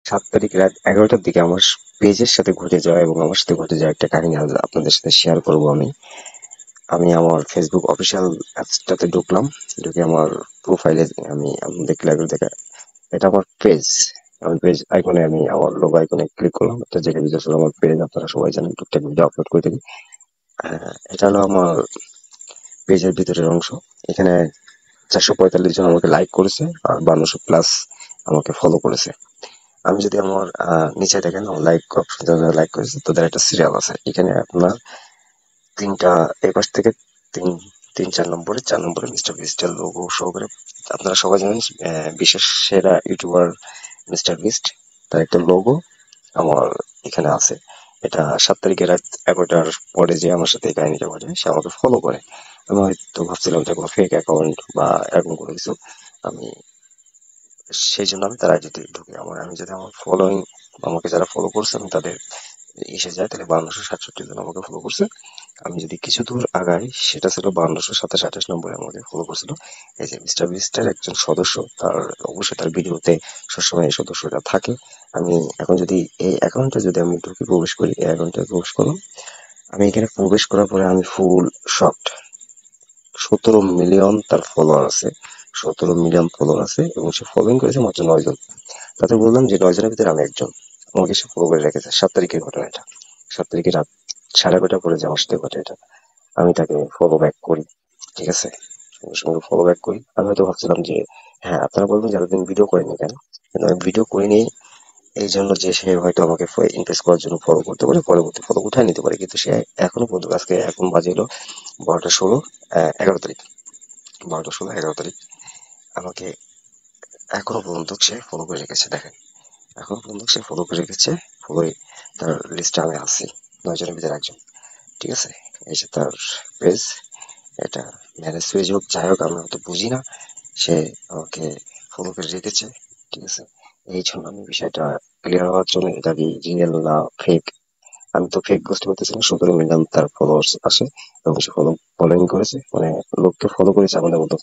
7 তারিখ রাত 11টার দিকে আমার পেজের সাথে ঘটে যাওয়া এবং আমার সাথে ঘটে যাওয়া একটা কাহিনী আজ আপনাদের সাথে শেয়ার করব আমি। আমি আমার ফেসবুক অফিসিয়াল অ্যাপসটাতে ঢুকলাম। ঢুকে আমার প্রোফাইলে আমি দেখতে লাগলো দেখা এটা আমার পেজ। আমি পেজ আইকনে আমি আমার লোগো আইকনে ক্লিক করলাম। এটা যেটা বিশেষ করে আমার পেজ, আপনারা সবাই জানেন টুকটাক ভিডিও আপলোড করে থাকি। এটা হলো আমার পেজের ভিতরের অংশ। এখানে 445 জন আমাকে লাইক করেছে আর 5200+ আমাকে ফলো করেছে। আমি যদি আমার নিচে দেখেন আমার লাইক অপশন, যারা লাইক করেছে তাদের একটা সিরিয়াল আছে। এখানে আপনার তিনটা, এই পাশ থেকে তিন তিন 4 নম্বরে, 4 নম্বরে মিস্টার বিস্টের লোগো শো করে। আপনারা সবাই জানেন বিশেষ সেরা ইউটিউবার মিস্টার বিস্ট, তার একটা লোগো আমার এখানে আছে। এটা 7 তারিখে রাত 11টার পরে যে আমার সাথে এই কাহিনীটা ঘটে, সে আমাকে ফলো করে। আমি হয়তো ভাবছিলাম এটা কোনো ফেক অ্যাকাউন্ট বা এরকম কোনো কিছু। আমি সেই জন্য আমি তার আইডিতে ঢুকি। আমি যদি আমার ফলোইং, আমাকে যারা ফলো করছে আমি তাদের এসে যায়, তাহলে 5267 জন আমাকে ফলো করছে। আমি যদি কিছু দূর আগাই, সেটা ছিল 5227-28 নম্বরে আমাকে ফলো করছিল। এই যে মিস্টার বিস্টের একজন সদস্য, তার অবশ্যই তার ভিডিওতে সবসময় এই সদস্যটা থাকে। আমি এখন যদি এই অ্যাকাউন্টে যদি আমি ঢুকে প্রবেশ করি, এই অ্যাকাউন্টে প্রবেশ করলাম। আমি এখানে প্রবেশ করার পরে আমি ফুল শকড। 17 মিলিয়ন তার ফলোয়ার আছে। 17 মিলিয়ন ফলোয়ার আছে এবং সে ফলোইং করেছে মাত্র 9 জন। তাতে বললাম যে 9 জনের ভিতরে আমি একজন। আমাকে সে ফলো করে রেখেছে। 7 তারিখের ঘটনা এটা। 7 তারিখে রাত 11:30 পরে যে আমার সাথে ঘটে এটা। আমি তাকে ফলো ব্যাক করি। ঠিক আছে, সঙ্গে সঙ্গে ফলো ব্যাক করি। আমি হয়তো ভাবছিলাম যে হ্যাঁ, আপনারা বলবেন যে এতদিন ভিডিও করেনি কেন, কিন্তু আমি ভিডিও করিনি এই জন্য যে সে হয়তো আমাকে ইমপ্রেস করার জন্য ফলো করতে পারে, পরবর্তী ফলো উঠায় নিতে পারে। কিন্তু সে এখনো পর্যন্ত, আজকে এখন বাজে হলো 12টা 16, 11 তারিখ, 12টা 16, 11 তারিখ, আমাকে এখনো পর্যন্ত সে ফলো করে রেখেছে। দেখেন, এখনো পর্যন্ত সে ফলো করে রেখেছে। ফলো, তার লিস্টে আমি আছি 9 জনের ভিতরে একজন। ঠিক আছে, এই যে তার পেজ। এটা ম্যারেজ পেজ হোক যাই হোক আমি অত বুঝি না, সে আমাকে ফলো করে রেখেছে। ঠিক আছে, এই জন্য আমি বিষয়টা ক্লিয়ার হওয়ার জন্য এটা কি রিয়েল না ফেক, আমি তো ফেক বুঝতে পারতেছি না। 17 মিলিয়ন তার ফলোয়ার্স আসে এবং সে ফলোইং করেছে, মানে লোককে ফলো করেছে আমাদের মতো